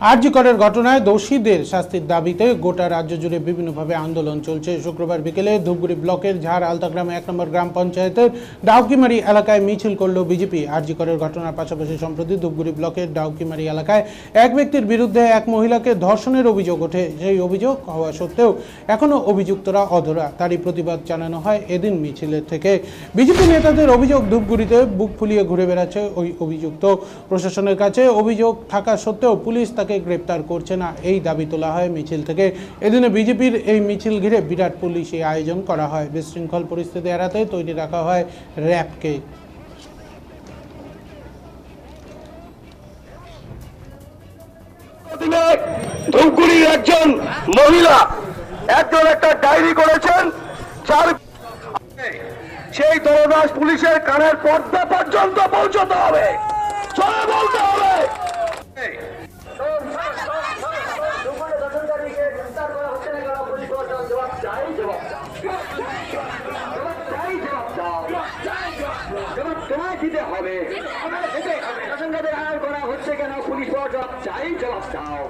আরজি করের ঘটনায় দোষীদের শাস্তির দাবিতে গোটা রাজ্য জুড়ে বিভিন্নভাবে আন্দোলন চলছে। শুক্রবার বিকেলে ধূপগুড়ি ব্লকের ঝাড় আলতাগ্রাম 1 নম্বর গ্রাম পঞ্চায়েতের ডাউকিমারি এলাকায় মিছিল করল বিজেপি। আরজি করের ঘটনার পাশাপাশি সম্প্রতি ধূপগুড়ি ব্লকের ডাউকিমারি এলাকায় এক ব্যক্তির বিরুদ্ধে এক মহিলাকে ধর্ষণের অভিযোগ ওঠে। সেই অভিযোগ হওয়া সত্ত্বেও এখনও অভিযুক্তরা অধরা। তারই প্রতিবাদ জানানো হয় এদিন মিছিলের থেকে। বিজেপি নেতাদের অভিযোগ, ধূপগুড়িতে বুক ফুলিয়ে ঘুরে বেড়াচ্ছে ওই অভিযুক্ত। প্রশাসনের কাছে অভিযোগ থাকা সত্ত্বেও পুলিশ তাকে গ্রেপ্তার করছে না, এই দাবি তোলা হয় মিছিল থেকে। এদিনে বিজেপির এই মিছিল ঘিরে বিরাট পুলিশি আয়োজন করা হয়। বিশৃঙ্খল পরিস্থিতি এড়াতে তৈরি রাখা হয় র্যাবকে। ধূপগুড়ির একজন মহিলা একটা ডায়েরি করেছেন, যার সেই দলদাস পুলিশের কানের পর্দা পর্যন্ত পৌঁছতে হবে, চলে বলতে হবে। দিতে হবে, আড়াল করা হচ্ছে কেন? পুলিশ জবাব চাই, জবাব দাও।